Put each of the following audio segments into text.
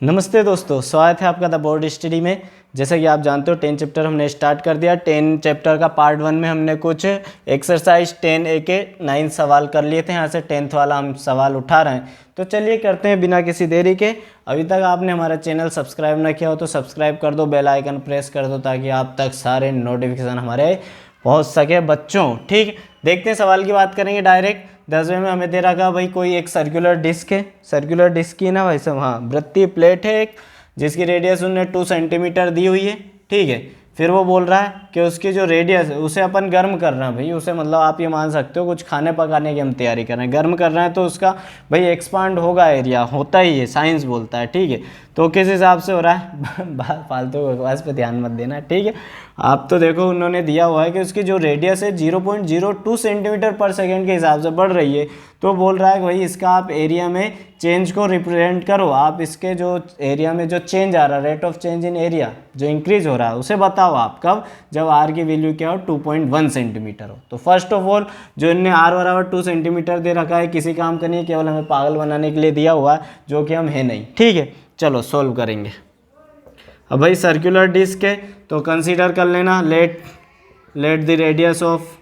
नमस्ते दोस्तों, स्वागत है आपका द बोर्ड स्टडी में। जैसा कि आप जानते हो 10 चैप्टर हमने स्टार्ट कर दिया। 10 चैप्टर का पार्ट 1 में हमने कुछ एक्सरसाइज 10A के 9 सवाल कर लिए थे। यहाँ से 10th वाला हम सवाल उठा रहे हैं। तो चलिए करते हैं बिना किसी देरी के। अभी तक आपने हमारा चैनल सब्सक्राइब ना किया हो तो सब्सक्राइब कर दो, बेल आइकन प्रेस कर दो ताकि आप तक सारे नोटिफिकेशन हमारे पहुँच सके बच्चों। ठीक, देखते हैं सवाल की बात करेंगे डायरेक्ट। 10वें में हमें दे रखा भाई कोई एक सर्कुलर डिस्क है, सर्कुलर डिस्क की ना भाई साहब, हाँ वृत्तीय प्लेट है एक, जिसकी रेडियस उन्हें 2 सेंटीमीटर दी हुई है। ठीक है, फिर वो बोल रहा है कि उसकी जो रेडियस है उसे अपन गर्म कर रहे हैं भाई। उसे मतलब आप ये मान सकते हो कुछ खाने पकाने की हम तैयारी कर रहे हैं, गर्म कर रहे हैं तो उसका भाई एक्सपांड होगा, एरिया होता ही है, साइंस बोलता है। ठीक है, तो किस हिसाब से हो रहा है फालतू बकवास पे ध्यान मत देना। ठीक है, आप तो देखो उन्होंने दिया हुआ है कि उसकी जो रेडियस है 0.02 सेंटीमीटर पर सेकेंड के हिसाब से बढ़ रही है। तो बोल रहा है कि भाई इसका आप एरिया में चेंज को रिप्रेजेंट करो। आप इसके जो एरिया में जो चेंज आ रहा है, rate of change in area जो इंक्रीज हो रहा है, उसे बताओ आप कब, जब आर की वैल्यू क्या हो 2.1 सेंटीमीटर हो। तो फर्स्ट ऑफ ऑल जो इनने आर बराबर 2 सेंटीमीटर दे रखा है, किसी काम का नहीं, केवल हमें पागल बनाने के लिए दिया हुआ है, जो कि हम है नहीं। ठीक है, चलो सॉल्व करेंगे। अब भाई सर्कुलर डिस्क है तो कंसीडर कर लेना, let the radius of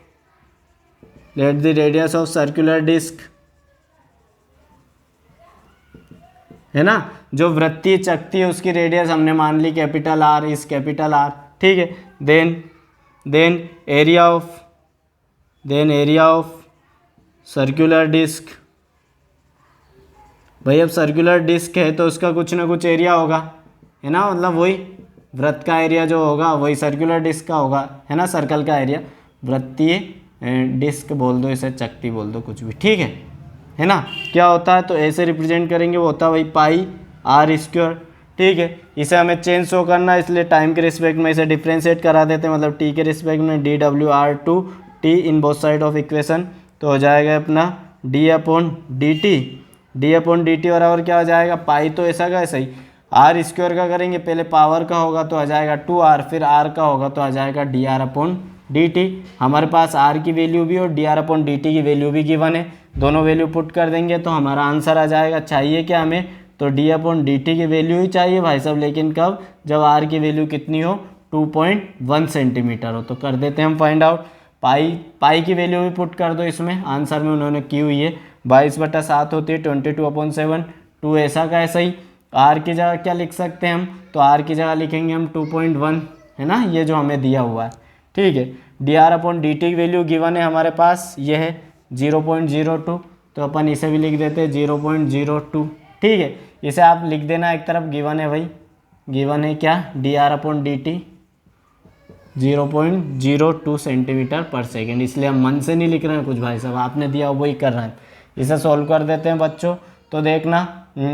circular disc है ना, जो वृत्तीय चकती है उसकी रेडियस हमने मान ली कैपिटल आर, इस कैपिटल आर। ठीक है, then area of circular disc. भाई अब सर्कुलर डिस्क है तो उसका कुछ ना कुछ एरिया होगा, है ना, मतलब वही वृत्त का एरिया जो होगा वही सर्कुलर डिस्क का होगा, है ना, सर्कल का एरिया। वृत्तीय डिस्क बोल दो, इसे चकती बोल दो, कुछ भी ठीक है ना। क्या होता है तो ऐसे रिप्रेजेंट करेंगे, वो होता है भाई पाई आर स्क्वायर। ठीक है, इसे हमें चेंज शो करना है, इसलिए टाइम के रिस्पेक्ट में इसे डिफ्रेंशिएट करा देते हैं, मतलब टी के रिस्पेक्ट में dWr/2 in both side of equation. तो हो जाएगा अपना d/dt बराबर क्या हो जाएगा, पाई तो ऐसा का ऐसा ही, आर स्क्वायर का करेंगे, पहले पावर का होगा तो आ जाएगा 2r, फिर r का होगा तो आ जाएगा dr/dt। हमारे पास r की वैल्यू भी और dr/dt की वैल्यू भी गिवन है, दोनों वैल्यू पुट कर देंगे तो हमारा आंसर आ जाएगा। चाहिए क्या हमें, तो d/dt की वैल्यू ही चाहिए भाई साहब, लेकिन कब, जब r की वैल्यू कितनी हो 2.1 सेंटीमीटर हो। तो कर देते हैं हम फाइंड आउट। पाई की वैल्यू भी पुट कर दो इसमें, आंसर में उन्होंने की हुई है 22/7 होती है 22/7, 2 ऐसा का ऐसा ही। आर की जगह क्या लिख सकते हैं हम, तो आर की जगह लिखेंगे हम 2.1, है ना, ये जो हमें दिया हुआ है। ठीक है, dr/dt की वैल्यू गिवन है हमारे पास, ये है 0.02, तो अपन इसे भी लिख देते हैं 0.02। ठीक है, इसे आप लिख देना एक तरफ, गिवन है भाई, गिवन है क्या, dr/dt 0.02 सेंटीमीटर पर सेकेंड, इसलिए हम मन से नहीं लिख रहे हैं कुछ भाई साहब, आपने दिया वही कर रहे हैं। इसे सॉल्व कर देते हैं बच्चों। तो देखना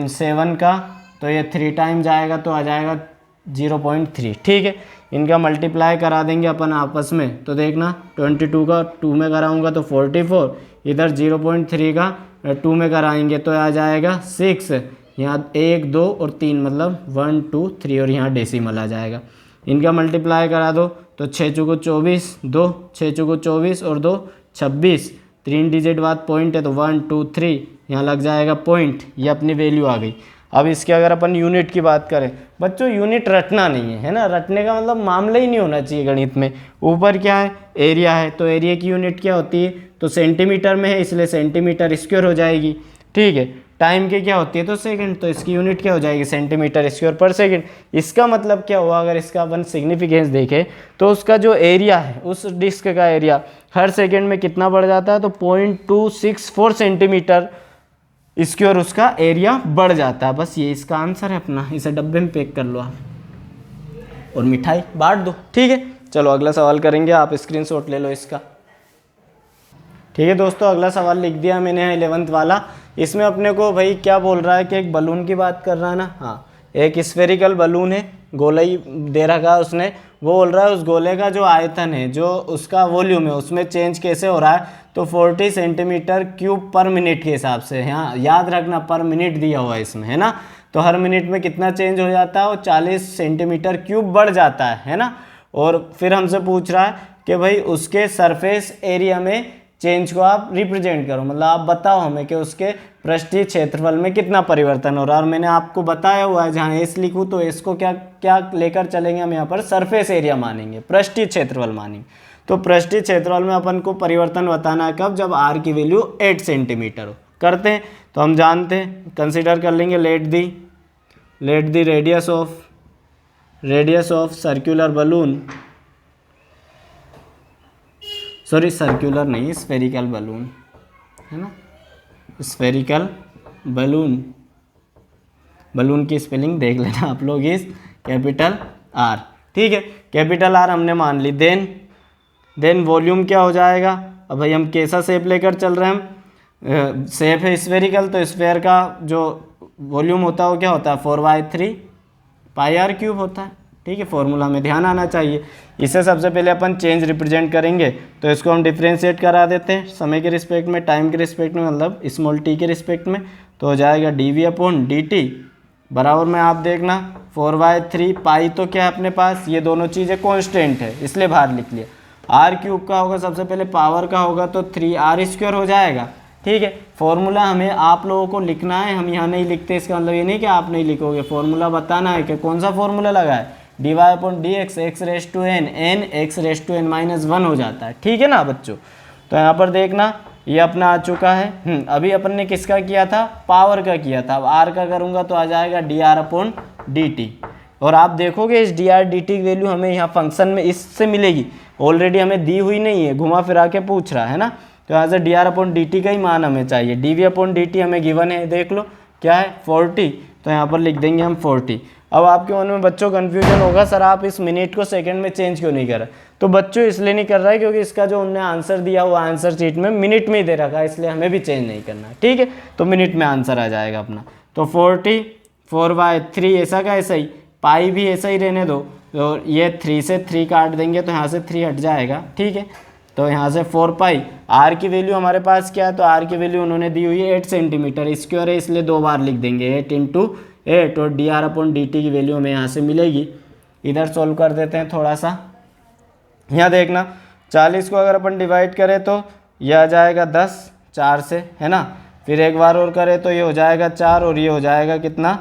7 का तो ये 3 टाइम जाएगा तो आ जाएगा 0.3। ठीक है, इनका मल्टीप्लाई करा देंगे अपन आपस में, तो देखना 22 का 2 में कराऊंगा तो 44, इधर 0.3 का 2 में कराएंगे तो आ जाएगा 6, यहाँ 1 2 और 3 मतलब 1 2 3 और यहाँ डेसिमल आ जाएगा। इनका मल्टीप्लाई करा दो तो 6 चौको 24, 2 6 चौको 24 और 2 26, 3 डिजिट बाद पॉइंट है तो 1 2 3 यहाँ लग जाएगा पॉइंट, ये अपनी वैल्यू आ गई। अब इसके अगर अपन यूनिट की बात करें, बच्चों यूनिट रटना नहीं है ना, रटने का मतलब मामला ही नहीं होना चाहिए गणित में। ऊपर क्या है, एरिया है, तो एरिया की यूनिट क्या होती है, तो सेंटीमीटर में है इसलिए सेंटीमीटर स्क्वायर हो जाएगी। ठीक है, टाइम की क्या होती है तो सेकंड, तो इसकी यूनिट क्या हो जाएगी सेंटीमीटर स्क्वायर पर सेकंड। इसका मतलब क्या हुआ, अगर इसका अपन सिग्निफिकेंस देखें तो उसका जो एरिया है, उस डिस्क का एरिया हर सेकंड में कितना बढ़ जाता है, तो 0.264 सेंटीमीटर स्क्वायर उसका एरिया बढ़ जाता है। बस ये इसका आंसर है अपना, इसे डब्बे में पैक कर लो आप और मिठाई बांट दो। ठीक है, चलो अगला सवाल करेंगे, आप स्क्रीनशॉट ले लो इसका। ठीक है दोस्तों, अगला सवाल लिख दिया मैंने 11th वाला। इसमें अपने को भाई क्या बोल रहा है कि एक बलून की बात कर रहा है ना, हाँ एक स्फेरिकल बलून है, गोला ही दे रखा है उसने। वो बोल रहा है उस गोले का जो आयतन है, जो उसका वॉल्यूम है, उसमें चेंज कैसे हो रहा है, तो 40 सेंटीमीटर क्यूब पर मिनट के हिसाब से। यहाँ याद रखना पर मिनट दिया हुआ है इसमें, है ना, तो हर मिनट में कितना चेंज हो जाता है, वो 40 सेंटीमीटर क्यूब बढ़ जाता है ना। और फिर हमसे पूछ रहा है कि भाई उसके सरफेस एरिया में चेंज को आप रिप्रेजेंट करो, मतलब आप बताओ हमें कि उसके पृष्ठीय क्षेत्रफल में कितना परिवर्तन हो रहा है। और मैंने आपको बताया हुआ है, जहाँ एस लिखूँ तो एस को क्या क्या लेकर चलेंगे हम यहाँ पर, सरफेस एरिया मानेंगे, पृष्ठीय क्षेत्रफल मानेंगे। तो पृष्ठीय क्षेत्रफल में अपन को परिवर्तन बताना है कब, जब आर की वैल्यू 8 सेंटीमीटर हो। करते हैं, तो हम जानते हैं, कंसिडर कर लेंगे let the radius of circular balloon, sorry circular नहीं, स्फेरिकल बलून है ना, स्फेरिकल बलून की स्पेलिंग देख लेना आप लोग, इस कैपिटल आर, ठीक है, कैपिटल आर हमने मान ली। देन वॉल्यूम क्या हो जाएगा, अब भाई हम कैसा शेप लेकर चल रहे हैं, शेप है स्फेरिकल, तो स्फेयर का जो वॉल्यूम होता है वो क्या होता है, 4/3 पाई आर क्यूब होता है, ठीक है, फॉर्मूला में ध्यान आना चाहिए। इसे सबसे पहले अपन चेंज रिप्रेजेंट करेंगे, तो इसको हम डिफ्रेंशिएट करा देते हैं समय के रिस्पेक्ट में, टाइम के रिस्पेक्ट में, मतलब स्मॉल टी के रिस्पेक्ट में, तो हो जाएगा dv/dt बराबर में, आप देखना 4/3 पाई, तो क्या है अपने पास, ये दोनों चीज़ें कॉन्स्टेंट है इसलिए बाहर लिख लिया। आर क्यूब का होगा सबसे पहले, पावर का होगा तो 3r² हो जाएगा, ठीक है। फॉर्मूला हमें आप लोगों को लिखना है, हम यहाँ नहीं लिखते, इसका मतलब ये नहीं कि आप नहीं लिखोगे, फॉर्मूला बताना है कि कौन सा फॉर्मूला लगा है, dy/dx x⁻n n x⁻n-1 हो जाता है, ठीक है ना बच्चों। तो यहाँ पर देखना ये अपना आ चुका है। अभी अपन ने किसका किया था, पावर का किया था, अब आर का करूँगा तो आ जाएगा dr/dt, और आप देखोगे इस dr/dt की वैल्यू हमें यहाँ फंक्शन में इससे मिलेगी, ऑलरेडी हमें दी हुई नहीं है, घुमा फिरा के पूछ रहा है ना, तो यहाँ से dr/dt का ही मान हमें चाहिए, dv/dt हमें गिवन है, देख लो क्या है 40, तो यहाँ पर लिख देंगे हम 40। अब आपके मन में बच्चों कन्फ्यूजन होगा, सर आप इस मिनट को सेकंड में चेंज क्यों नहीं कर रहे, तो बच्चों इसलिए नहीं कर रहा है क्योंकि इसका जो उन्होंने आंसर दिया हुआ आंसर शीट में मिनट में ही दे रखा है, इसलिए हमें भी चेंज नहीं करना है, ठीक है, तो मिनट में आंसर आ जाएगा अपना। तो 40 4/3 ऐसा का ऐसा ही, पाई भी ऐसा ही रहने दो, तो ये 3 से 3 काट देंगे तो यहाँ से 3 हट जाएगा, ठीक है, तो यहाँ से 4 पाई, आर की वैल्यू हमारे पास क्या है, तो आर की वैल्यू उन्होंने दी हुई है 8 सेंटीमीटर स्क्वायर है, इसलिए 2 बार लिख देंगे 8 × 8, और dr/dt की वैल्यू हमें यहाँ से मिलेगी। इधर सॉल्व कर देते हैं थोड़ा सा, यहाँ देखना 40 को अगर अपन डिवाइड करें तो यह आ जाएगा 10 4 से, है ना, फिर एक बार और करें तो ये हो जाएगा 4, और ये हो जाएगा कितना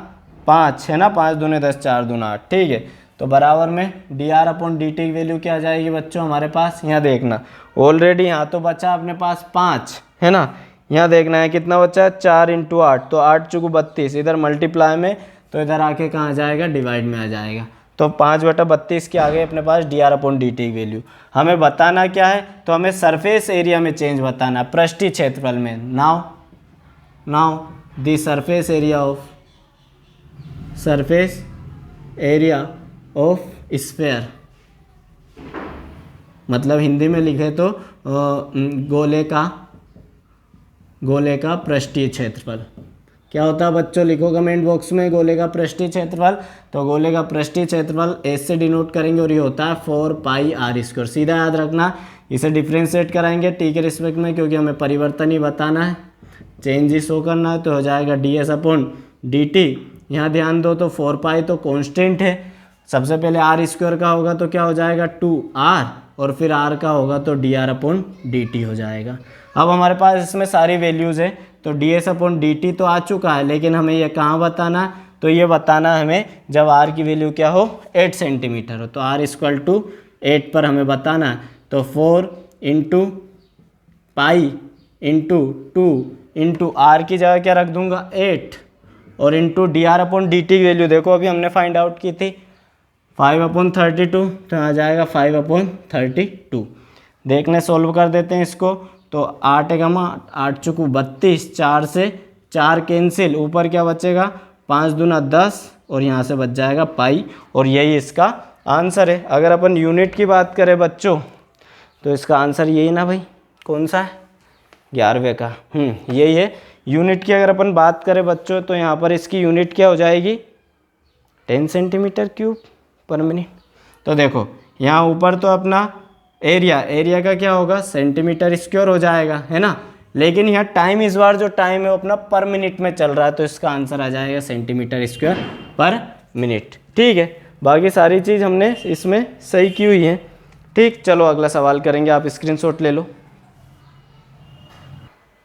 5, है ना, 5 दूने 10 4 दूना 8, ठीक है, तो बराबर में dr/dt की वैल्यू क्या आ जाएगी बच्चों हमारे पास, यहाँ देखना ऑलरेडी यहाँ तो बचा अपने पास 5, है ना, यहाँ देखना है कितना बचा है 4 × 8, तो 8 × 32, इधर मल्टीप्लाई में, तो इधर आके कहाँ आ जाएगा, डिवाइड में आ जाएगा, तो 5/32 के आगे अपने पास dr/dt की वैल्यू। हमें बताना क्या है, तो हमें सरफेस एरिया में चेंज बताना है, पृष्ठीय क्षेत्रफल में। Now the surface area of sphere, मतलब हिंदी में लिखे तो गोले का पृष्ठीय क्षेत्रफल क्या होता है बच्चों, लिखो कमेंट बॉक्स में गोले का पृष्ठीय क्षेत्रफल। तो गोले का पृष्ठीय क्षेत्रफल एस से डिनोट करेंगे, और ये होता है 4πr², सीधा याद रखना। इसे डिफ्रेंशिएट कराएंगे टी के रिस्पेक्ट में, क्योंकि हमें परिवर्तन ही बताना है, चेंज ही शो करना है, तो हो जाएगा ds/dt। यहाँ ध्यान दो तो 4π तो कॉन्स्टेंट है, सबसे पहले r² का होगा तो क्या हो जाएगा 2r, और फिर r का होगा तो dr/dt हो जाएगा। अब हमारे पास इसमें सारी वैल्यूज़ है, तो ds/dt तो आ चुका है, लेकिन हमें ये कहाँ बताना, तो ये बताना हमें जब r की वैल्यू क्या हो 8 सेंटीमीटर हो, तो r = 8 पर हमें बताना है, तो 4 × π × 2 × r की जगह क्या रख दूंगा 8, और इंटू dr/dt की वैल्यू देखो अभी हमने फाइंड आउट की थी 5/32, तो आ जाएगा 5/32। देखने सॉल्व कर देते हैं इसको, तो 8 8 चुकू 32, 4 से 4 कैंसिल, ऊपर क्या बचेगा 5 दूना 10, और यहाँ से बच जाएगा पाई, और यही इसका आंसर है। अगर अपन यूनिट की बात करें बच्चों, तो इसका आंसर यही ना भाई, कौन सा है 11वें का, यही है यूनिट की। अगर अपन बात करें बच्चों, तो यहाँ पर इसकी यूनिट क्या हो जाएगी 10 सेंटीमीटर क्यूब पर मिनट। तो देखो यहाँ ऊपर तो अपना एरिया का क्या होगा सेंटीमीटर स्क्वायर हो जाएगा, है ना, लेकिन यहाँ टाइम इस बार जो टाइम है वो अपना पर मिनट में चल रहा है, तो इसका आंसर आ जाएगा सेंटीमीटर स्क्वायर पर मिनट। ठीक है, बाकी सारी चीज़ हमने इसमें सही की हुई है। ठीक, चलो अगला सवाल करेंगे, आप स्क्रीनशॉट ले लो।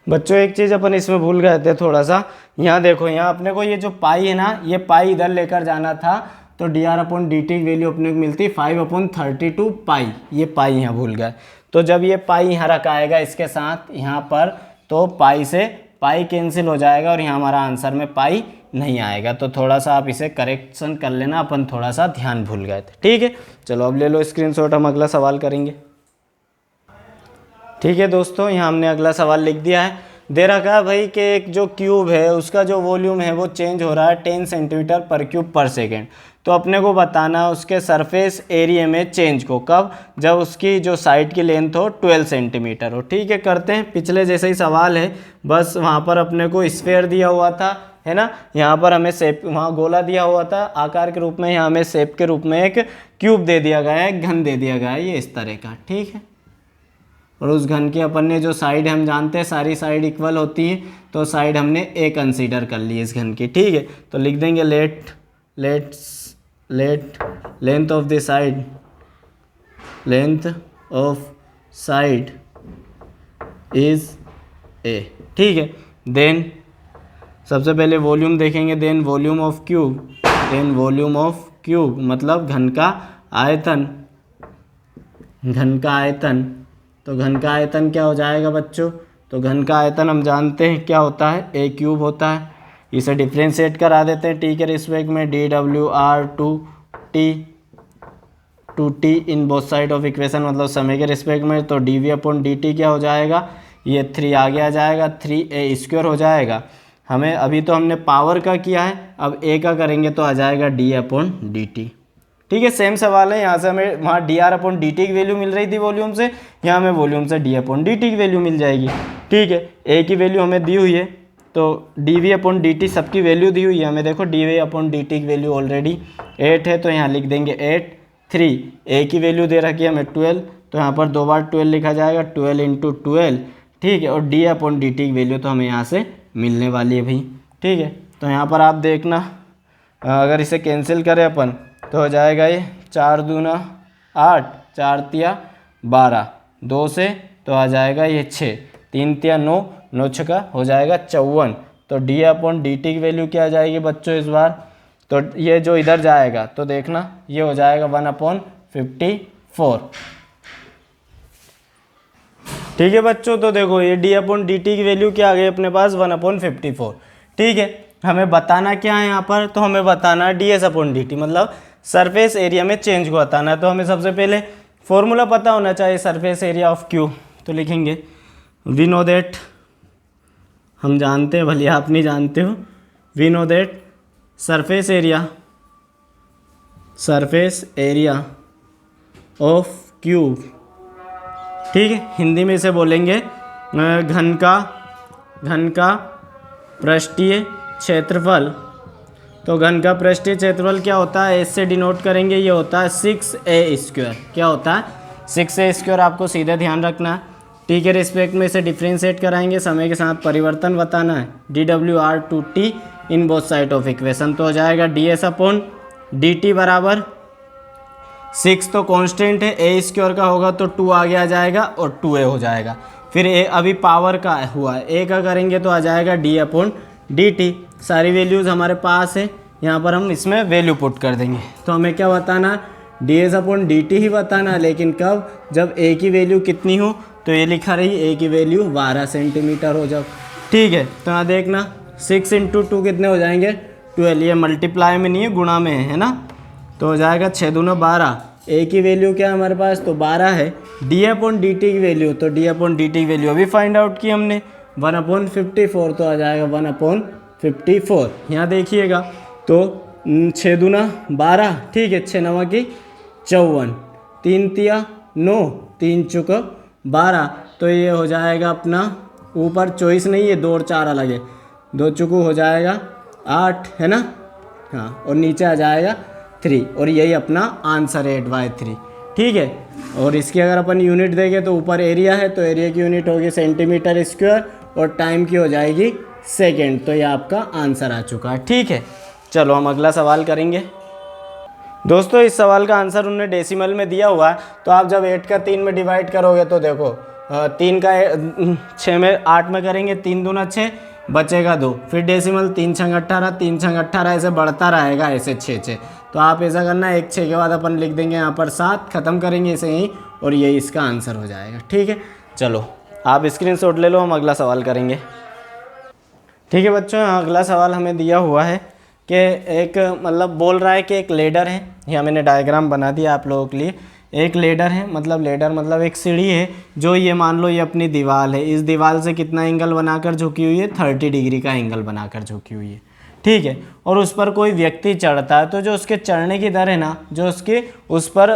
बच्चों एक चीज़ अपन इसमें भूल गए थे थोड़ा सा, यहाँ देखो, यहाँ अपने को ये जो पाई है ना, ये पाई इधर लेकर जाना था, तो dr/dt की वैल्यू अपने को मिलती 5/32 पाई, ये पाई यहाँ भूल गए। तो जब ये पाई यहाँ रखाएगा इसके साथ यहाँ पर, तो पाई से पाई कैंसिल हो जाएगा और यहाँ हमारा आंसर में पाई नहीं आएगा। तो थोड़ा सा आप इसे करेक्शन कर लेना, अपन थोड़ा सा ध्यान भूल गए थे। ठीक है, चलो अब ले लो स्क्रीनशॉट, हम अगला सवाल करेंगे। ठीक है दोस्तों, यहाँ हमने अगला सवाल लिख दिया है। दे रखा है भाई कि एक जो क्यूब है उसका जो वॉल्यूम है वो चेंज हो रहा है 10 सेंटीमीटर पर क्यूब पर सेकेंड। तो अपने को बताना है उसके सरफेस एरिया में चेंज को, कब? जब उसकी जो साइड की लेंथ हो 12 सेंटीमीटर हो। ठीक है, करते हैं, पिछले जैसे ही सवाल है, बस वहाँ पर अपने को स्फीयर दिया हुआ था, है ना, यहाँ पर हमें शेप, वहाँ गोला दिया हुआ था आकार के रूप में, यहाँ हमें शेप के रूप में एक क्यूब दे दिया गया है, घन दे दिया गया है ये इस तरह का। ठीक है, और उस घन की अपन ने जो साइड हम जानते हैं सारी साइड इक्वल होती है, तो साइड हमने ए कंसीडर कर ली इस घन की। ठीक है, तो लिख देंगे let length of the side, length of side is A. ठीक है, देन सबसे पहले वॉल्यूम देखेंगे, then volume of cube, then volume of cube मतलब घन का आयतन, घन का आयतन। तो घन का आयतन क्या हो जाएगा बच्चों? तो घन का आयतन हम जानते हैं क्या होता है, ए क्यूब होता है। इसे डिफ्रेंशिएट करा देते हैं टी के रिस्पेक्ट में, dWr/2t in both side of equation, मतलब समय के रिस्पेक्ट में। तो dV/dt क्या हो जाएगा, ये 3 आगे आ जाएगा, 3a² हो जाएगा। हमें अभी तो हमने पावर का किया है, अब a का करेंगे तो आ जाएगा d/dt। ठीक है, सेम सवाल है, यहाँ से हमें वहाँ dr/dt की वैल्यू मिल रही थी वॉल्यूम से, यहाँ हमें वॉल्यूम से d/dt की वैल्यू मिल जाएगी। ठीक है, a की वैल्यू हमें दी हुई है, तो dV/dt सबकी वैल्यू दी हुई है हमें, देखो dV/dt की वैल्यू ऑलरेडी 8 है, तो यहाँ लिख देंगे 8, 3, a की वैल्यू दे रखी है हमें 12, तो यहाँ पर 2 बार 12 लिखा जाएगा, 12 × 12। ठीक है, और d/dt की वैल्यू तो हमें यहाँ से मिलने वाली है भाई। ठीक है, तो यहाँ पर आप देखना, अगर इसे कैंसिल करें अपन तो हो जाएगा ये 4 दूना 8, 4 तिया 12, 2 से तो आ जाएगा ये 6, 3 तिया 9, 9 छका हो जाएगा 54। तो d/dt की वैल्यू क्या आ जाएगी बच्चों इस बार? तो ये जो इधर जाएगा तो देखना ये हो जाएगा 1/54। ठीक है बच्चों, तो देखो ये d/dt की वैल्यू क्या आ गई अपने पास, 1/54। ठीक है, हमें बताना क्या है यहाँ पर, तो हमें बताना है ds/dt मतलब सरफेस एरिया में चेंज को बताना है। तो हमें सबसे पहले फॉर्मूला पता होना चाहिए सरफेस एरिया ऑफ क्यू। तो लिखेंगे वी नो दैट, हम जानते हैं, भले आप नहीं जानते हो, we know that surface area of cube. ठीक है, हिंदी में इसे बोलेंगे घन का पृष्ठीय क्षेत्रफल। तो घन का पृष्ठीय क्षेत्रफल क्या होता है, इससे डिनोट करेंगे, ये होता है 6a²। क्या होता है? 6a²। आपको सीधे ध्यान रखना है, टी के रिस्पेक्ट में इसे डिफ्रेंशिएट कराएंगे, समय के साथ परिवर्तन बताना है, dWr/2t in both side of equation. तो हो जाएगा ds/dt बराबर 6 तो कांस्टेंट है, a² का होगा तो 2 आगे आ जाएगा और 2a हो जाएगा। फिर a अभी पावर का हुआ है, a का करेंगे तो आ जाएगा d/dt। सारी वैल्यूज़ हमारे पास है, यहाँ पर हम इसमें वैल्यू पुट कर देंगे। तो हमें क्या बताना है, ds/dt ही बताना है, लेकिन कब? जब a की वैल्यू कितनी हो, तो ये लिखा रही a की वैल्यू 12 सेंटीमीटर हो जब। ठीक है, तो यहाँ देखना 6 × 2 कितने हो जाएंगे, 12। ये मल्टीप्लाई में नहीं है, गुणा में है ना, तो हो जाएगा 6 दूना 12। a की वैल्यू क्या है हमारे पास, तो 12 है। d/dt की वैल्यू, तो d/dt की वैल्यू अभी फाइंड आउट की हमने, 1/54, तो आ जाएगा 1/54। यहाँ देखिएगा तो 6 दूना 12, ठीक है, 6 9 की 54, 3 तिया 9, 3 चुक 12, तो ये हो जाएगा अपना, ऊपर 24 नहीं है, 2 और 4 अलग है, 2 चुकू हो जाएगा 8, है ना, हाँ, और नीचे आ जाएगा 3, और यही अपना आंसर है 8/3। ठीक है, और इसकी अगर अपन यूनिट देंगे तो ऊपर एरिया है, तो एरिया की यूनिट होगी सेंटीमीटर स्क्वायर, और टाइम की हो जाएगी सेकेंड। तो ये आपका आंसर आ चुका है। ठीक है, चलो हम अगला सवाल करेंगे। दोस्तों इस सवाल का आंसर उन्होंने डेसिमल में दिया हुआ है, तो आप जब 8 का 3 में डिवाइड करोगे तो देखो 3 का 6 में 8 में करेंगे, 3 दूना 6, बचेगा 2, फिर डेसिमल 3 छंग 18, 3 छंग 18, ऐसे बढ़ता रहेगा ऐसे 6 तो आप ऐसा करना 1 6 के बाद अपन लिख देंगे यहाँ पर 7, ख़त्म करेंगे इसे यहीं और ये इसका आंसर हो जाएगा। ठीक है, चलो आप स्क्रीनशॉट ले लो, हम अगला सवाल करेंगे। ठीक है बच्चों, अगला सवाल हमें दिया हुआ है कि एक मतलब बोल रहा है कि एक लेडर है, यहाँ मैंने डायग्राम बना दिया आप लोगों के लिए। एक लेडर है, मतलब लेडर मतलब एक सीढ़ी है, जो ये मान लो ये अपनी दीवार है, इस दीवार से कितना एंगल बनाकर झुकी हुई है, 30 डिग्री का एंगल बनाकर झुकी हुई है। ठीक है, और उस पर कोई व्यक्ति चढ़ता है तो जो उसके चढ़ने की दर है ना, जो उसकी उस पर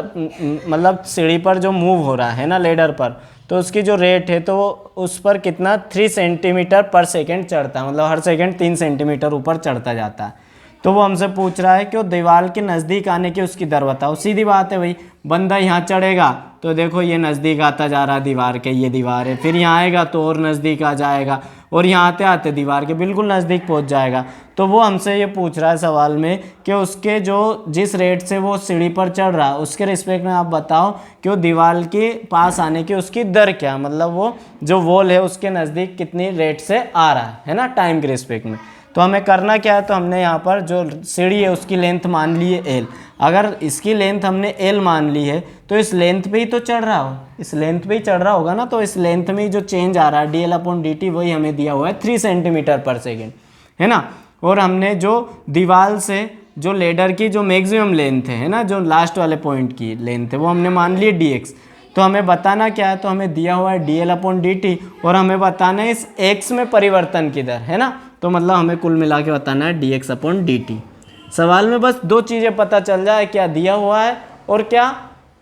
मतलब सीढ़ी पर जो मूव हो रहा है ना लेडर पर, तो उसकी जो रेट है तो वो उस पर कितना 3 सेंटीमीटर पर सेकेंड चढ़ता है, मतलब हर सेकेंड 3 सेंटीमीटर ऊपर चढ़ता जाता है। तो वो हमसे पूछ रहा है कि वो दीवार के नज़दीक आने की उसकी दर बताओ। सीधी बात है भाई, बंदा यहाँ चढ़ेगा तो देखो ये नज़दीक आता जा रहा है दीवार के, ये दीवार है, फिर यहाँ आएगा तो और नज़दीक आ जाएगा, और यहाँ आते आते दीवार के बिल्कुल नज़दीक पहुँच जाएगा। तो वो हमसे ये पूछ रहा है सवाल में कि उसके जो जिस रेट से वो सीढ़ी पर चढ़ रहा है उसके रिस्पेक्ट में आप बताओ कि वो दीवार के पास आने की उसकी दर क्या, मतलब वो जो वॉल है उसके नज़दीक कितनी रेट से आ रहा है ना, टाइम के रिस्पेक्ट में। तो हमें करना क्या है, तो हमने यहाँ पर जो सीढ़ी है उसकी लेंथ मान ली है एल। अगर इसकी लेंथ हमने एल मान ली है तो इस लेंथ पे ही तो चढ़ रहा हो, इस लेंथ पे ही चढ़ रहा होगा ना, तो इस लेंथ में ही जो चेंज आ रहा है dl/dt वही हमें दिया हुआ है 3 सेंटीमीटर पर सेकेंड, है ना। और हमने जो दीवार से जो लेडर की जो मैक्सिमम लेंथ है ना, जो लास्ट वाले पॉइंट की लेंथ है वो हमने मान ली dx। तो हमें बताना क्या है, तो हमें दिया हुआ है dl/dt और हमें बताना है इस x में परिवर्तन की दर, है ना। तो मतलब हमें कुल मिला के बताना है dx/dt। सवाल में बस 2 चीज़ें पता चल जाए, क्या दिया हुआ है और क्या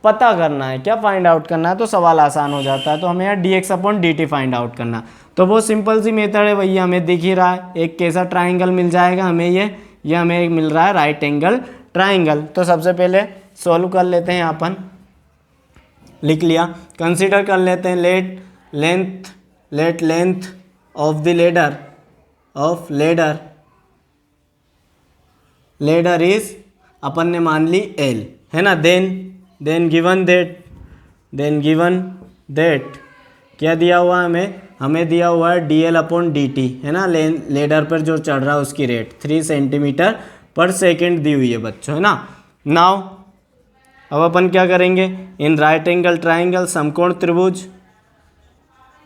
पता करना है, क्या फाइंड आउट करना है, तो सवाल आसान हो जाता है। तो हमें यहाँ dx/dt फाइंड आउट करना, तो बहुत सिंपल सी मेथड है भैया, हमें दिख ही रहा है एक कैसा ट्राइंगल मिल जाएगा हमें, ये हमें एक मिल रहा है राइट एंगल ट्राइंगल। तो सबसे पहले सॉल्व कर लेते हैं, अपन लिख लिया, कंसीडर कर लेते हैं let length of the ladder is अपन ने मान ली एल, है ना। देन गिवन दैट क्या दिया हुआ है हमें दिया हुआ है dl/dt, है ना। लेडर पर जो चढ़ रहा है उसकी रेट 3 सेंटीमीटर पर सेकेंड दी हुई है बच्चों, है ना। नाउ अब अपन क्या करेंगे, इन राइट एंगल ट्राइंगल समकोण त्रिभुज,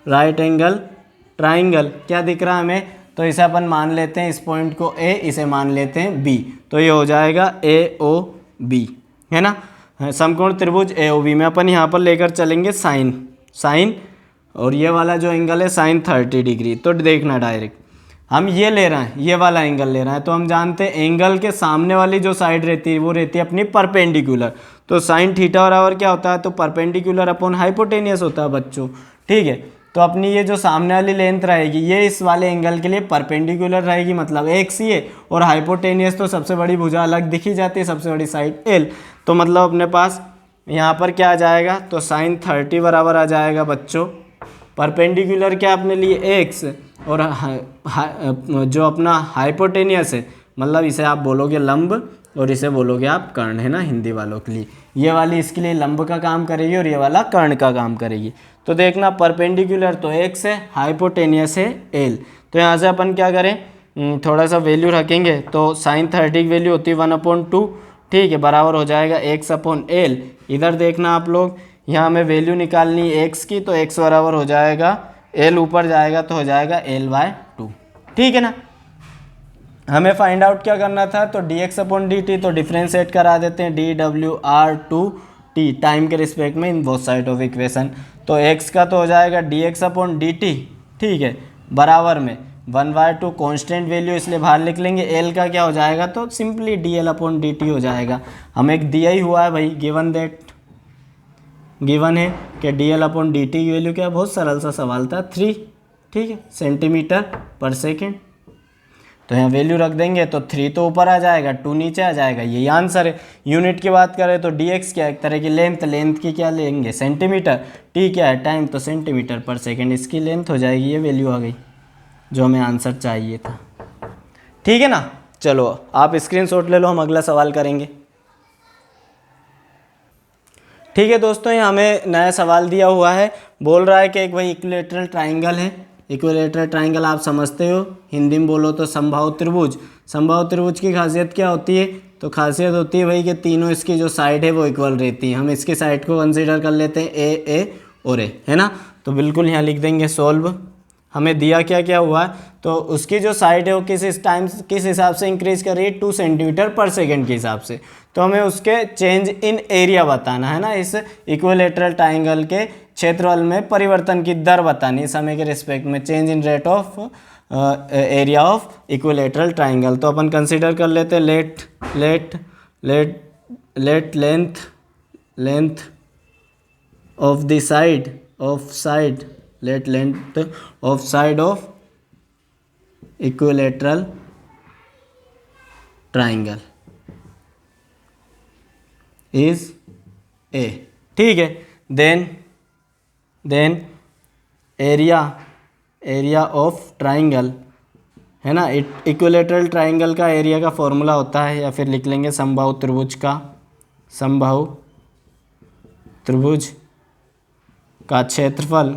राइट एंगल ट्राइंगल क्या दिख रहा है हमें, तो इसे अपन मान लेते हैं, इस पॉइंट को A, इसे मान लेते हैं B, तो ये हो जाएगा AOB, है ना। समकोण त्रिभुज AOB में अपन यहाँ पर लेकर चलेंगे साइन और ये वाला जो एंगल है साइन 30 डिग्री। तो देखना डायरेक्ट हम ये ले रहे हैं, ये वाला एंगल ले रहे हैं, तो हम जानते हैं एंगल के सामने वाली जो साइड रहती है वो रहती है अपनी परपेंडिकुलर। तो साइन थीटा बराबर क्या होता है, तो परपेंडिकुलर अपॉन हाइपोटेनियस होता है बच्चों। ठीक है, तो अपनी ये जो सामने वाली लेंथ रहेगी ये इस वाले एंगल के लिए परपेंडिकुलर रहेगी, मतलब एक्स ये, और हाइपोटेनियस तो सबसे बड़ी भुजा अलग दिखी जाती है, सबसे बड़ी साइड एल। तो मतलब अपने पास यहाँ पर क्या आ जाएगा, तो साइन 30 बराबर आ जाएगा बच्चों, परपेंडिकुलर क्या अपने लिए एक्स, और जो अपना हाइपोटेनियस है मतलब इसे आप बोलोगे लंब और इसे बोलोगे आप कर्ण, है ना हिंदी वालों के लिए। ये वाली इसके लिए लंब का काम करेगी और ये वाला कर्ण का काम करेगी। तो देखना परपेंडिकुलर तो एक्स है, हाइपोटेनियस है एल। तो यहाँ से अपन क्या करें, थोड़ा सा वैल्यू रखेंगे, तो साइन 30 की वैल्यू होती है 1/2, ठीक है, बराबर हो जाएगा x/l। इधर देखना आप लोग, यहाँ हमें वैल्यू निकालनी है x की, तो x बराबर हो जाएगा l ऊपर जाएगा तो हो जाएगा l/2, ठीक है ना। हमें फाइंड आउट क्या करना था, तो dx/dt, तो डिफ्रेंशिएट करा देते हैं dw/t टाइम के रिस्पेक्ट में in both side of equation. तो x का तो हो जाएगा dx/dt, ठीक है, बराबर में 1/2 कांस्टेंट वैल्यू इसलिए बाहर लिख लेंगे, l का क्या हो जाएगा, तो सिंपली dl/dt हो जाएगा। हमें एक दिया ही हुआ है भाई, गिवन है कि dl/dt की वैल्यू क्या है, बहुत सरल सा सवाल था 3, ठीक है, सेंटीमीटर पर सेकेंड। तो यहाँ वैल्यू रख देंगे तो 3 तो ऊपर आ जाएगा, 2 नीचे आ जाएगा, यही आंसर है। यूनिट की बात करें तो dx क्या है, एक तरह की लेंथ की क्या लेंगे सेंटीमीटर, t क्या है टाइम, तो सेंटीमीटर पर सेकेंड इसकी लेंथ हो जाएगी, ये वैल्यू आ गई जो हमें आंसर चाहिए था, ठीक है ना। चलो आप स्क्रीनशॉट ले लो, हम अगला सवाल करेंगे। ठीक है दोस्तों, यहाँ हमें नया सवाल दिया हुआ है, बोल रहा है कि एक भाई इक्विलेटरल ट्राइंगल है। इक्विलेटरल ट्राइंगल आप समझते हो, हिंदी में बोलो तो समबाहु त्रिभुज। समबाहु त्रिभुज की खासियत क्या होती है? तो खासियत होती है भाई कि तीनों इसकी जो साइड है वो इक्वल रहती है। हम इसकी साइड को कंसीडर कर लेते हैं ए और ए, है ना। तो बिल्कुल यहाँ लिख देंगे सोल्व। हमें दिया क्या क्या हुआ है, तो उसकी जो साइड है वो किस हिसाब से इंक्रीज कर रही है, 2 सेंटीमीटर पर सेकेंड के हिसाब से। तो हमें उसके चेंज इन एरिया बताना है ना, इस इक्विलेटरल ट्राइंगल के क्षेत्रफल में परिवर्तन की दर बतानी है समय के रिस्पेक्ट में, change in rate of area of equilateral triangle. तो अपन कंसीडर कर लेते हैं let length of the side let length of side of equilateral triangle is A, ठीक है। then area of triangle है ना, इक्विलेटरल ट्राइंगल का एरिया का फॉर्मूला होता है, या फिर लिख लेंगे समबाहु त्रिभुज का क्षेत्रफल।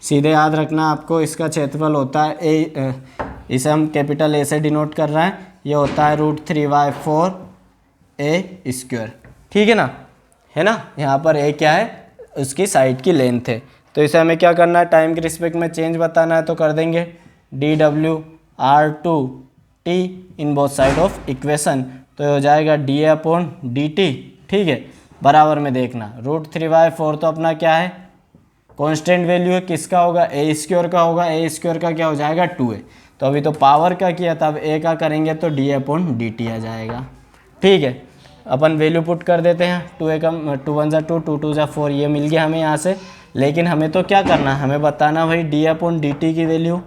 सीधे याद रखना आपको, इसका क्षेत्रफल होता है ए, इसे हम कैपिटल ए से डिनोट कर रहे हैं, ये होता है √3/4 A², ठीक है ना। यहाँ पर ए क्या है, उसकी साइड की लेंथ है। तो इसे हमें क्या करना है, टाइम के रिस्पेक्ट में चेंज बताना है, तो कर देंगे dW/t in both side of equation. तो हो जाएगा dA/dt, ठीक है। बराबर में देखना, √3/4 तो अपना क्या है, कांस्टेंट वैल्यू है, किसका होगा, A² का होगा। A² का क्या हो जाएगा, 2A। तो अभी तो पावर का किया था, अब A का करेंगे तो dA/dt आ जाएगा, ठीक है। अपन वैल्यू पुट कर देते हैं, 2A का 2 1 2 2 2 4, ये मिल गया हमें यहाँ से। लेकिन हमें तो क्या करना है, हमें बताना भाई dA/dt की वैल्यू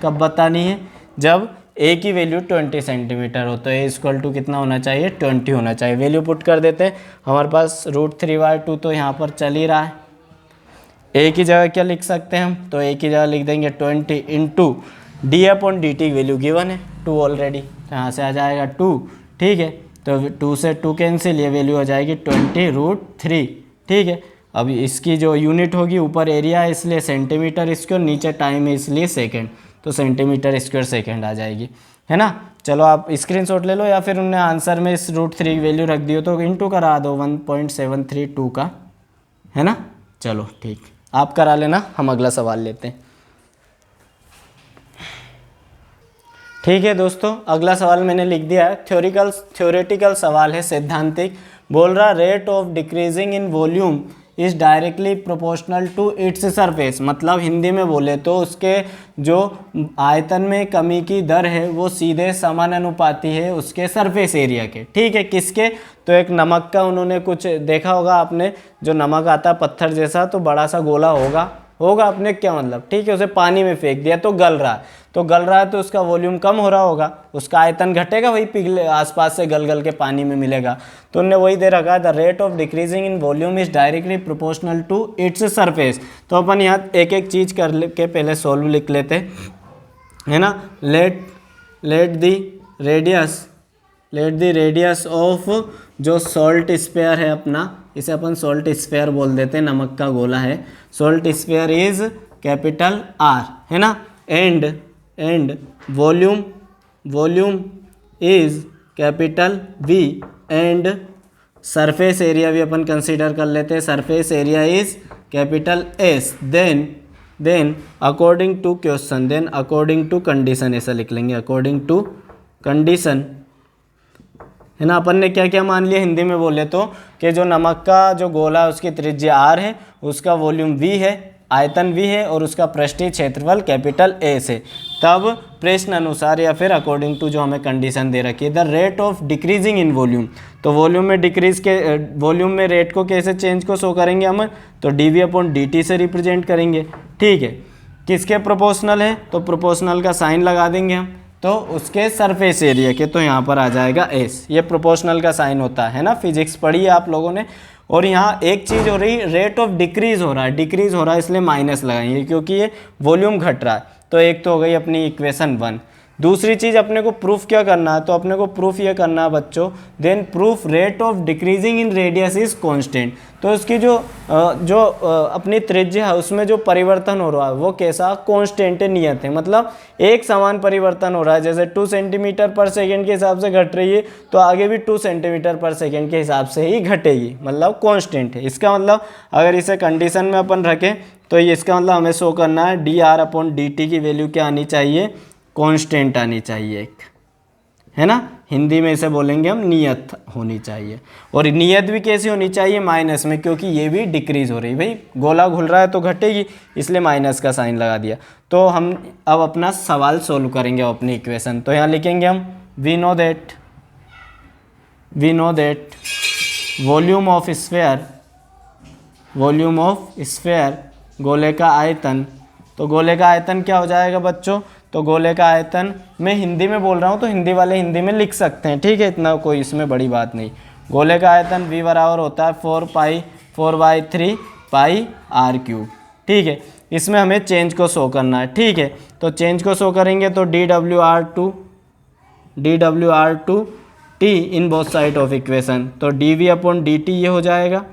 कब बतानी है, जब A की वैल्यू 20 सेंटीमीटर हो। तो A कितना होना चाहिए, 20 होना चाहिए। वैल्यू पुट कर देते हैं, हमारे पास √3/2 तो यहाँ पर चल ही रहा है। A की जगह क्या लिख सकते हैं हम, तो A की जगह लिख देंगे 20 इंटू dA/dt की वैल्यू गिवन है 2 ऑलरेडी, तो यहाँ से आ जाएगा 2, ठीक है। तो 2 से 2 कैंसिल, ये वैल्यू आ जाएगी 20√3, ठीक है। अब इसकी जो यूनिट होगी, ऊपर एरिया है इसलिए सेंटीमीटर स्क्वायर, नीचे टाइम है इसलिए सेकेंड, तो सेंटीमीटर स्क्वायर सेकेंड आ जाएगी, है ना। चलो आप स्क्रीनशॉट ले लो, या फिर उन्हें आंसर में इस √3 की वैल्यू रख दियो तो इंटू करा दो 1.732 का, है ना। चलो ठीक, आप करा लेना, हम अगला सवाल लेते हैं। ठीक है दोस्तों, अगला सवाल मैंने लिख दिया है, थ्योरेटिकल सवाल है, सैद्धांतिक। बोल रहा rate of decreasing in volume is directly proportional to its surface. मतलब हिंदी में बोले तो उसके जो आयतन में कमी की दर है वो सीधे समानुपाती है उसके सरफेस एरिया के, ठीक है। किसके, तो एक नमक का उन्होंने कुछ देखा होगा आपने, जो नमक आता है पत्थर जैसा, तो बड़ा सा गोला होगा अपने, क्या मतलब, ठीक है। उसे पानी में फेंक दिया तो गल रहा है, तो उसका वॉल्यूम कम हो रहा होगा, उसका आयतन घटेगा, वही पिघले आसपास से गल के पानी में मिलेगा। तो उन्होंने वही दे रखा है, the rate of decreasing in volume is directly proportional to its surface. तो अपन यहाँ एक एक चीज़ कर के पहले सॉल्व लिख लेते, है ना। लेट द रेडियस ऑफ जो सॉल्ट स्फीयर है अपना, इसे अपन सॉल्ट स्फीयर बोल देते हैं, नमक का गोला है। Salt sphere is capital R, है ना। And volume is capital V, and surface area भी अपन कंसीडर कर लेते हैं, surface area is capital S। Then according to question, then according to condition, ऐसा लिख लेंगे, अकॉर्डिंग टू कंडीशन, है ना। अपन ने क्या क्या मान लिया हिंदी में बोले तो, कि जो नमक का जो गोला है उसकी त्रिज्या R है, उसका वॉल्यूम V है, आयतन V है, और उसका पृष्ठीय क्षेत्रफल कैपिटल S है। तब प्रश्न अनुसार या फिर अकॉर्डिंग टू जो हमें कंडीशन दे रखी है, the rate of decreasing in volume, तो वॉल्यूम में रेट को कैसे चेंज को शो करेंगे हम, तो dV/dt से रिप्रेजेंट करेंगे, ठीक है। किसके प्रोपोर्शनल है, तो प्रोपोर्शनल का साइन लगा देंगे हम, तो उसके सरफेस एरिया के, तो यहाँ पर आ जाएगा S। ये प्रोपोर्शनल का साइन होता है ना, फिजिक्स पढ़ी है आप लोगों ने। और यहाँ एक चीज़ हो रही, रेट ऑफ डिक्रीज हो रहा है, इसलिए माइनस लगाएंगे क्योंकि ये वॉल्यूम घट रहा है। तो एक तो हो गई अपनी इक्वेशन 1। दूसरी चीज़ अपने को प्रूफ क्या करना है, तो अपने को प्रूफ ये करना है बच्चों, then proof rate of decreasing in radius is constant. तो उसकी जो अपनी त्रिज्या है उसमें जो परिवर्तन हो रहा है वो कैसा, कांस्टेंट है, नियत है, मतलब एक समान परिवर्तन हो रहा है। जैसे 2 सेंटीमीटर पर सेकेंड के हिसाब से घट रही है तो आगे भी 2 सेंटीमीटर पर सेकेंड के हिसाब से ही घटेगी, मतलब कांस्टेंट है। इसका मतलब अगर इसे कंडीशन में अपन रखें तो ये इसका मतलब हमें शो करना है dr/dt की वैल्यू क्या आनी चाहिए, कांस्टेंट आनी चाहिए एक, है ना। हिंदी में इसे बोलेंगे हम नियत होनी चाहिए। और नियत भी कैसी होनी चाहिए, माइनस में, क्योंकि ये भी डिक्रीज हो रही है, भाई गोला घुल रहा है तो घटेगी, इसलिए माइनस का साइन लगा दिया। तो हम अब अपना सवाल सोल्व करेंगे अपनी इक्वेशन। तो यहाँ लिखेंगे हम we know that volume of sphere गोले का आयतन। तो गोले का आयतन क्या हो जाएगा बच्चों, तो गोले का आयतन, मैं हिंदी में बोल रहा हूँ तो हिंदी वाले हिंदी में लिख सकते हैं, ठीक है, इतना कोई इसमें बड़ी बात नहीं। गोले का आयतन v बराबर होता है 4/3 पाई r³, ठीक है। इसमें हमें चेंज को शो करना है, ठीक है। तो चेंज को शो करेंगे तो dWr2t in both side of equation, तो dV/dt ये हो जाएगा।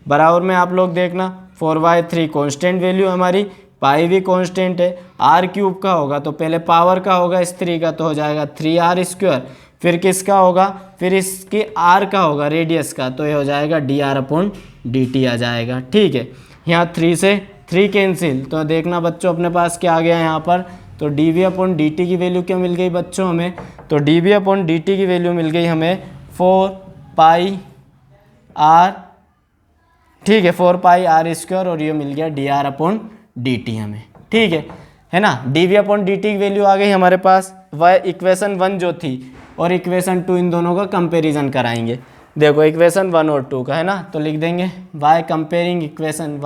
बराबर में आप लोग देखना 4/3 कांस्टेंट वैल्यू हमारी, पाई भी कांस्टेंट है, r³ का होगा तो पहले पावर का होगा इस 3 का, तो हो जाएगा 3r²। फिर किसका होगा, फिर इसकी r का होगा रेडियस का, तो ये हो जाएगा dr/dt आ जाएगा, ठीक है। यहाँ 3 से 3 कैंसिल, तो देखना बच्चों अपने पास क्या आ गया यहाँ पर, तो dV/dt की वैल्यू क्या मिल गई बच्चों हमें, तो dV/dt की वैल्यू मिल गई हमें 4πr, ठीक है, 4πr², और ये मिल गया dr/dt हमें, ठीक है ना। dV/dt की वैल्यू आ गई हमारे पास। इक्वेशन 1 जो थी और इक्वेशन 2, इन दोनों का कंपैरिजन कराएंगे। देखो इक्वेशन 1 और 2 का है ना, तो लिख देंगे y comparing equation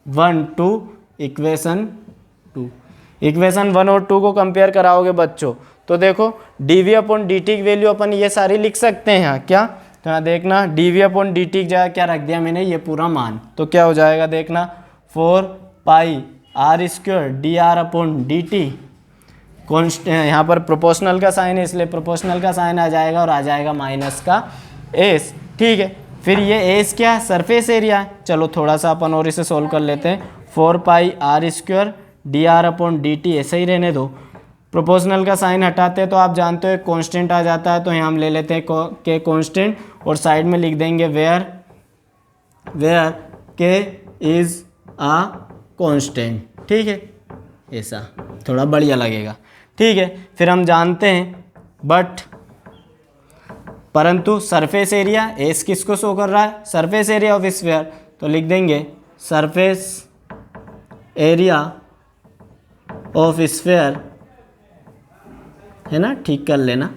1 to equation 2। Equation 1 और 2 को कंपेयर कराओगे बच्चों तो देखो dV/dt की वैल्यू अपन ये सारी लिख सकते हैं यहाँ, क्या, तो यहाँ देखना dV/dt की जगह क्या रख दिया मैंने, ये पूरा मान, तो क्या हो जाएगा देखना 4πr² dr/dt। कॉन्स्ट यहाँ पर प्रोपोर्शनल का साइन है इसलिए प्रोपोर्शनल का साइन आ जाएगा और आ जाएगा माइनस का एस, ठीक है। फिर ये एस क्या है, सरफेस एरिया है। चलो थोड़ा सा अपन और इसे सोल्व कर लेते हैं। 4πr² dr/dt ऐसे ही रहने दो, प्रोपोर्शनल का साइन हटाते हैं तो आप जानते हो कांस्टेंट आ जाता है, तो यहाँ हम ले लेते हैं के कांस्टेंट और साइड में लिख देंगे वेयर के इज आ कांस्टेंट, ठीक है, ऐसा थोड़ा बढ़िया लगेगा, ठीक है। फिर हम जानते हैं परंतु सरफेस एरिया एस किसको शो कर रहा है, सरफेस एरिया ऑफ स्फीयर, तो लिख देंगे सरफेस एरिया ऑफ स्फीयर, है ना, ठीक कर लेना।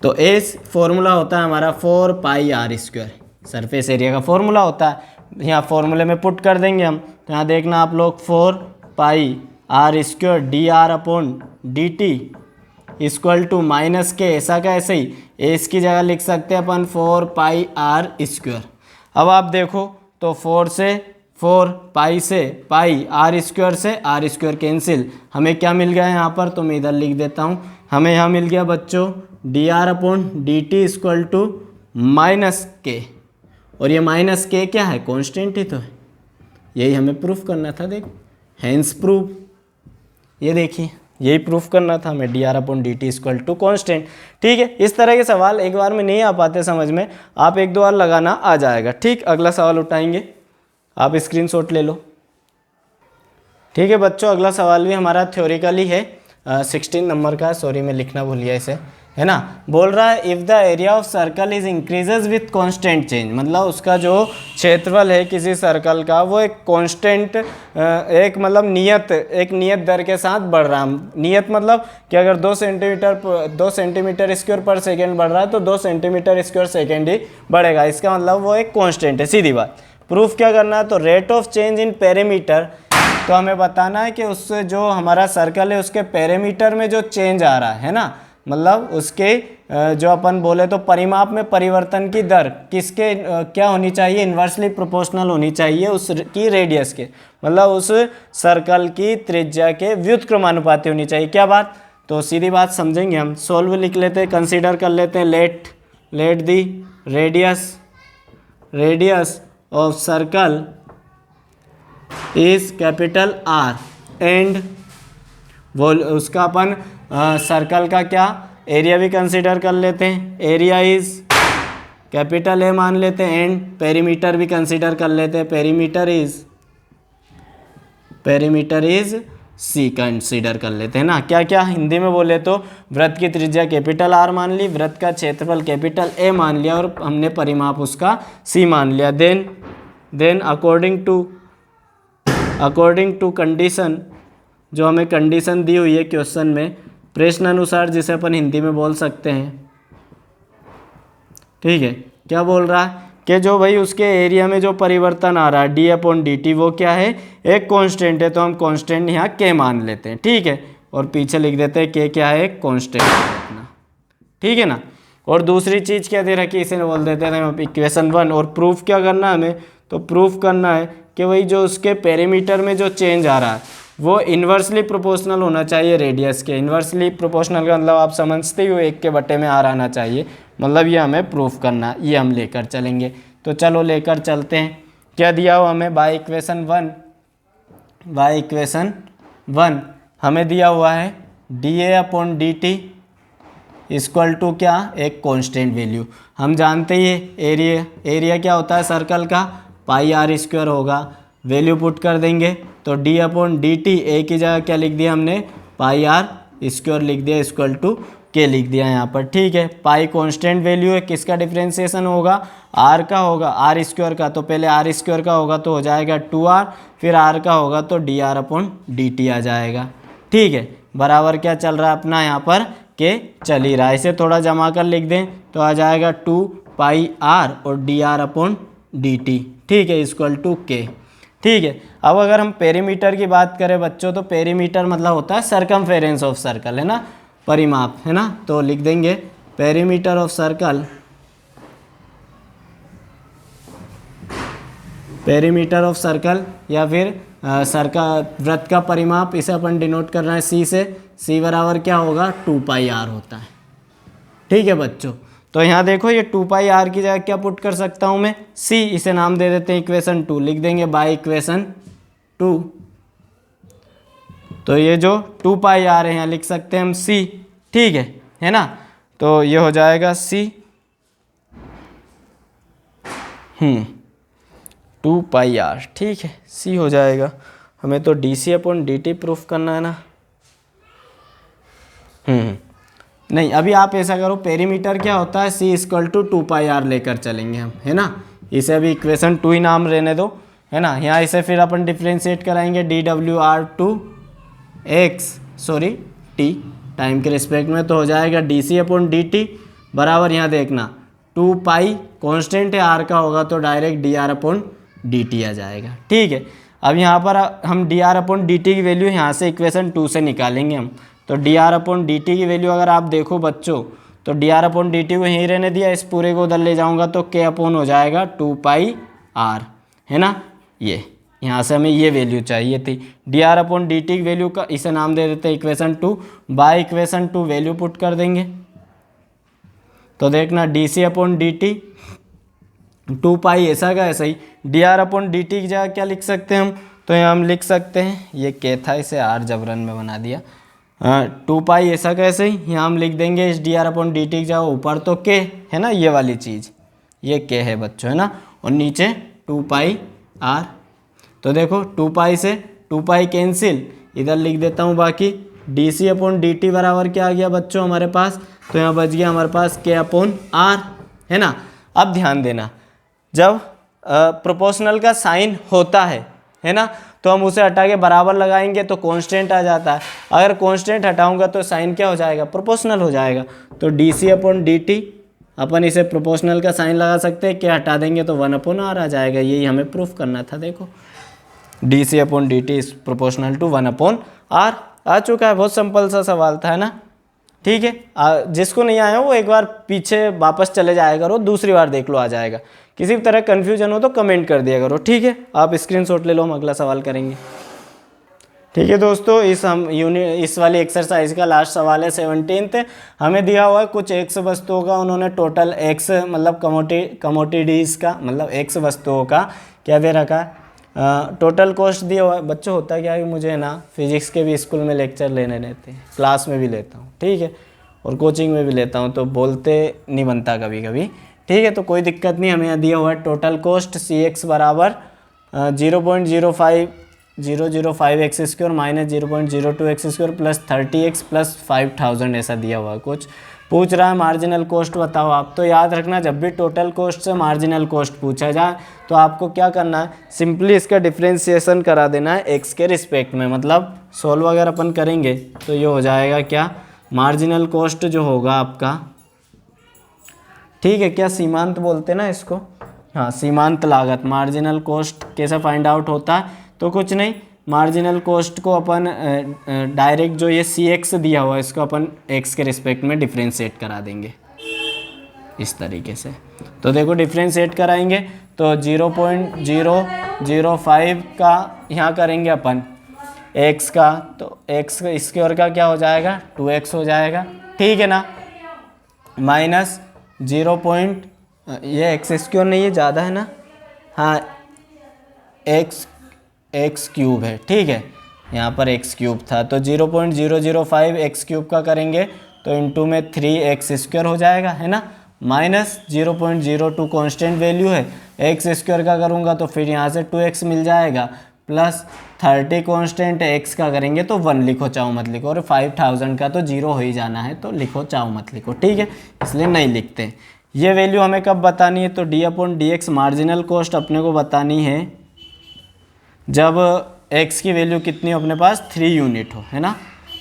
तो एस फॉर्मूला होता है हमारा 4πr², सरफेस एरिया का फॉर्मूला होता है, यहाँ फॉर्मूले में पुट कर देंगे हम। तो यहाँ देखना आप लोग 4πr² dr/dt equal to minus के, ऐसा का ऐसे ही एस की जगह लिख सकते हैं अपन 4πr²। अब आप देखो तो 4 से 4 पाई से पाई r² से r² कैंसिल, हमें क्या मिल गया यहाँ पर, तो मैं इधर लिख देता हूँ। हमें यहाँ मिल गया बच्चों dr/dt इक्वल टू माइनस के, और ये माइनस के क्या है, कांस्टेंट ही तो है, यही हमें प्रूफ करना था। देख हैंस प्रूफ, ये देखिए यही प्रूफ करना था हमें dr/dt इक्वल टू कांस्टेंट, ठीक है। इस तरह के सवाल एक बार में नहीं आ पाते समझ में, आप एक दो बार लगाना आ जाएगा, ठीक। अगला सवाल उठाएंगे, आप स्क्रीनशॉट ले लो, ठीक है बच्चों। अगला सवाल भी हमारा थ्योरिकली है, 16 नंबर का, सॉरी मैं लिखना भूल गया इसे, है ना। बोल रहा है if the area of circle is increases with constant change, मतलब उसका जो क्षेत्रफल है किसी सर्कल का वो एक कांस्टेंट एक मतलब एक नियत दर के साथ बढ़ रहा है। नियत मतलब कि अगर 2 सेंटीमीटर स्क्वायर पर सेकेंड बढ़ रहा है तो 2 सेंटीमीटर स्क्वायर सेकेंड ही बढ़ेगा, इसका मतलब वो एक कांस्टेंट है, सीधी बात। प्रूफ क्या करना है, तो rate of change in perimeter, तो हमें बताना है कि उससे जो हमारा सर्कल है उसके पेरीमीटर में जो चेंज आ रहा है ना, मतलब उसके जो अपन बोले तो परिमाप में परिवर्तन की दर किसके क्या होनी चाहिए, इन्वर्सली प्रोपोर्शनल होनी चाहिए उसकी रेडियस के, मतलब उस सर्कल की त्रिज्या के व्युत्क्रमानुपाती होनी चाहिए। क्या बात, तो सीधी बात समझेंगे हम, सोल्व लिख लेते हैं, कंसीडर कर लेते हैं, let the radius of circle is capital R and वो उसका अपन सर्कल का क्या एरिया भी कंसीडर कर लेते हैं, एरिया इज कैपिटल ए मान लेते हैं, एंड पेरीमीटर भी कंसीडर कर लेते हैं, पेरीमीटर इज सी कंसीडर कर लेते हैं ना। क्या क्या हिंदी में बोले तो वृत्त की त्रिज्या कैपिटल आर मान ली, वृत्त का क्षेत्रफल कैपिटल ए मान लिया और हमने परिमाप उसका सी मान लिया। देन अकॉर्डिंग टू कंडीशन, जो हमें कंडीशन दी हुई है क्वेश्चन में, प्रश्न अनुसार, जिसे अपन हिंदी में बोल सकते हैं, ठीक है, क्या बोल रहा है कि जो भाई उसके एरिया में जो परिवर्तन आ रहा है d/dt वो क्या है, एक कांस्टेंट है, तो हम कांस्टेंट यहाँ k मान लेते हैं, ठीक है, और पीछे लिख देते हैं k क्या है, कांस्टेंट अपना, ठीक है ना। और दूसरी चीज़ क्या दे रखी है, इसे बोल देते हैं इक्वेशन 1, और प्रूफ क्या करना है हमें, तो प्रूफ करना है कि वही जो उसके पेरीमीटर में जो चेंज आ रहा है वो इन्वर्सली प्रोपोर्शनल होना चाहिए रेडियस के। इन्वर्सली प्रोपोर्शनल का मतलब आप समझते हो 1/में आर आना चाहिए, मतलब ये हमें प्रूफ करना है, ये हम लेकर चलेंगे। तो चलो लेकर चलते हैं। क्या दिया हुआ हमें बाय इक्वेशन 1 हमें दिया हुआ है dA/dt इक्वल टू क्या, एक कांस्टेंट वैल्यू। हम जानते ही एरिया क्या होता है सर्कल का, πr² होगा, वैल्यू पुट कर देंगे तो d/dt ए की जगह क्या लिख दिया हमने, πr² लिख दिया इक्वल टू के लिख दिया यहाँ पर, ठीक है। पाई कांस्टेंट वैल्यू है, किसका डिफ्रेंसिएशन होगा, आर का होगा, r² का, तो पहले r² का होगा तो हो जाएगा 2r, फिर r का होगा तो dr/dt आ जाएगा, ठीक है, बराबर क्या चल रहा है अपना यहाँ पर के चल ही रहा है। इसे थोड़ा जमा कर लिख दें तो आ जाएगा 2πr और dr/dt, ठीक है, इक्वल टू के, ठीक है। अब अगर हम पेरीमीटर की बात करें बच्चों, तो पेरीमीटर मतलब होता है सर्कमफेरेंस ऑफ सर्कल, है ना, परिमाप, है ना, तो लिख देंगे पेरीमीटर ऑफ सर्कल या फिर सर्कल वृत्त का परिमाप, इसे अपन डिनोट कर रहे हैं सी से, सी बराबर क्या होगा 2πr होता है, ठीक है बच्चों। तो यहाँ देखो ये 2πr की जगह क्या पुट कर सकता हूँ मैं, c, इसे नाम दे देते हैं इक्वेशन 2, लिख देंगे बाय इक्वेशन 2, तो ये जो 2πr है यहाँ लिख सकते हैं हम c, ठीक है ना, तो ये हो जाएगा c 2πr, ठीक है, c हो जाएगा। हमें तो dc/dt प्रूफ करना है ना, नहीं, अभी आप ऐसा करो, पेरीमीटर क्या होता है c इक्वल टू 2πr लेकर चलेंगे हम, है ना, इसे अभी इक्वेशन 2 ही नाम रहने दो, है ना। यहाँ इसे फिर अपन डिफ्रेंशिएट कराएंगे t टाइम के रिस्पेक्ट में, तो हो जाएगा dc/dt बराबर, यहाँ देखना 2π कांस्टेंट है, r का होगा तो डायरेक्ट dr/dt आ जाएगा, ठीक है। अब यहाँ पर हम dr/dt की वैल्यू यहाँ से इक्वेशन 2 से निकालेंगे हम, तो dr/dt की वैल्यू अगर आप देखो बच्चों, तो dr/dt को यहीं रहने दिया, इस पूरे को उधर ले जाऊंगा तो k/ हो जाएगा 2πr, है ना, ये यहाँ से हमें ये वैल्यू चाहिए थी dr/dt की वैल्यू का, इसे नाम दे देते हैं equation 2, by equation 2 value put कर देंगे तो देखना dc/dt 2π ऐसा का ऐसा ही, dr/dt की जगह क्या लिख सकते हैं हम, तो यहाँ हम लिख सकते हैं, ये k था, इसे r जबरन में बना दिया, 2π ऐसा कैसे ही, यहाँ हम लिख देंगे इस dr/dt की जगह ऊपर तो k है ना, ये वाली चीज़, ये k है बच्चों, है ना, और नीचे 2πr, तो देखो 2π से 2π कैंसिल, इधर लिख देता हूँ बाकी, dc/dt बराबर क्या आ गया बच्चों हमारे पास, तो यहाँ बच गया हमारे पास k/r, है ना। अब ध्यान देना, जब प्रोपोर्शनल का साइन होता है ना, तो हम उसे हटा के बराबर लगाएंगे तो कांस्टेंट आ जाता है, अगर कांस्टेंट हटाऊंगा तो साइन क्या हो जाएगा, प्रोपोर्शनल हो जाएगा, तो dc/dt अपन इसे प्रोपोर्शनल का साइन लगा सकते हैं, क्या हटा देंगे तो 1/r आ जाएगा, यही हमें प्रूफ करना था। देखो dc/dt is proportional to 1/r आ चुका है, बहुत सिंपल सा सवाल था, है ना। ठीक है। जिसको नहीं आया वो एक बार पीछे वापस चले जाया करो, दूसरी बार देख लो, आ जाएगा। किसी भी तरह कन्फ्यूजन हो तो कमेंट कर दिया करो, ठीक है। आप स्क्रीनशॉट ले लो, हम अगला सवाल करेंगे। ठीक है दोस्तों, इस वाली एक्सरसाइज का लास्ट सवाल है 17th। हमें दिया हुआ है कुछ एक्स वस्तुओं का, उन्होंने टोटल एक्स मतलब कमोडिटीज़ का मतलब एक्स वस्तुओं का क्या दे रखा है, टोटल कॉस्ट दिया हुआ है। बच्चों होता क्या है कि मुझे ना फिजिक्स के भी स्कूल में लेक्चर लेने रहते हैं, क्लास में भी लेता हूँ, ठीक है, और कोचिंग में भी लेता हूँ, तो बोलते नहीं बनता कभी कभी, ठीक है। तो कोई दिक्कत नहीं, हमें यहाँ दिया हुआ है टोटल कॉस्ट सी एक्स बराबर 0.05005 x square minus 0.02 x square plus 30x plus 5000 ऐसा दिया हुआ है कुछ। पूछ रहा है मार्जिनल कॉस्ट बताओ आप। तो याद रखना, जब भी टोटल कॉस्ट से मार्जिनल कॉस्ट पूछा जाए तो आपको क्या करना है, सिंपली इसका डिफ्रेंशिएशन करा देना है एक्स के रिस्पेक्ट में, मतलब सोल्व अगर अपन करेंगे तो ये हो जाएगा क्या, मार्जिनल कॉस्ट जो होगा आपका, ठीक है, क्या सीमांत बोलते हैं ना इसको, हाँ सीमांत लागत। मार्जिनल कॉस्ट कैसे फाइंड आउट होता है, तो कुछ नहीं, मार्जिनल कॉस्ट को अपन डायरेक्ट जो ये सी एक्स दिया हुआ है इसको अपन एक्स के रिस्पेक्ट में डिफ्रेंशिएट करा देंगे इस तरीके से। तो देखो डिफ्रेंशिएट कराएंगे तो 0.005 का यहाँ करेंगे अपन एक्स का, तो एक्स स्क्वायर का क्या हो जाएगा 2x हो जाएगा, ठीक है ना, माइनस 0. ये एक्स स्क्वायर नहीं है, ज़्यादा है ना, हाँ एक्स क्यूब है, ठीक है, यहाँ पर एक्स क्यूब था, तो 0.005 एक्स क्यूब का करेंगे तो इंटू में 3x स्क्वायर हो जाएगा, है ना, माइनस 0.02 कांस्टेंट वैल्यू है, एक्स स्क्वायर का करूँगा तो फिर यहाँ से 2x मिल जाएगा, प्लस 30 कांस्टेंट x का करेंगे तो 1 लिखो चाहो मत लिखो, और 5000 का तो 0 हो ही जाना है तो लिखो चाहो मत लिखो, ठीक है, इसलिए नहीं लिखते। ये वैल्यू हमें कब बतानी है, तो d/dx मार्जिनल कॉस्ट अपने को बतानी है जब x की वैल्यू कितनी हो अपने पास 3 यूनिट हो, है ना,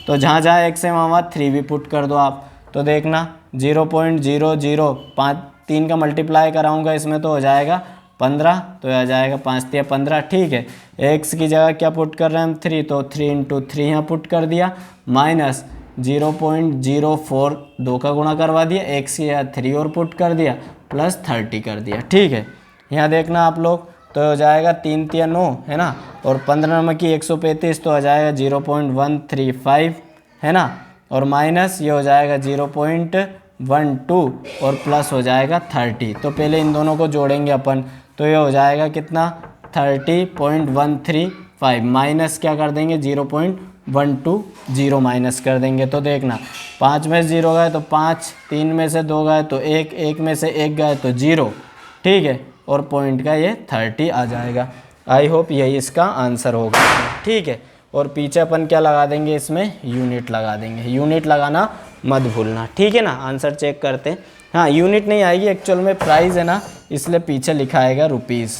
तो जहाँ जहाँ x है वहाँ 3 भी पुट कर दो आप। तो देखना 0.005 3 का मल्टीप्लाई कराऊंगा इसमें तो हो जाएगा 15, तो आ जाएगा 5 × 15, ठीक है। x की जगह क्या पुट कर रहे हैं हम 3, तो 3 × 3 यहाँ पुट कर दिया, माइनस 0.04 2 का गुणा करवा दिया, x की जगह 3 और पुट कर दिया, प्लस 30 कर दिया, ठीक है। यहाँ देखना आप लोग तो हो जाएगा 3 × 9 है ना, और 15 नंबर की 135 तो आ जाएगा 0.135 है ना, और माइनस ये हो जाएगा 0.12 और प्लस हो जाएगा 30। तो पहले इन दोनों को जोड़ेंगे अपन, तो ये हो जाएगा कितना 30.135 माइनस क्या कर देंगे 0.120 माइनस कर देंगे। तो देखना 5 में से 0 गए तो 5, 3 में से 2 गए तो 1, 1 में से 1 गए तो 0, ठीक है, और पॉइंट का ये 30 आ जाएगा। आई होप यही इसका आंसर होगा, ठीक है। और पीछे अपन क्या लगा देंगे, इसमें यूनिट लगा देंगे, यूनिट लगाना मत भूलना, ठीक है ना। आंसर चेक करते हैं, हाँ यूनिट नहीं आएगी, एक्चुअल में प्राइस है ना, इसलिए पीछे लिखा आएगा रुपीज़,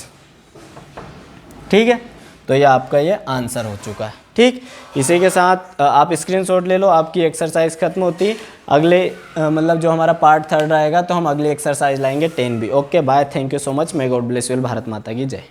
ठीक है। तो ये आपका ये आंसर हो चुका है, ठीक। इसी के साथ आप स्क्रीनशॉट ले लो, आपकी एक्सरसाइज खत्म होती है। अगले मतलब जो हमारा पार्ट 3 रहेगा तो हम अगली एक्सरसाइज लाएंगे 10B। Okay bye, thank you so much, may God bless you, Bharat माता की जय।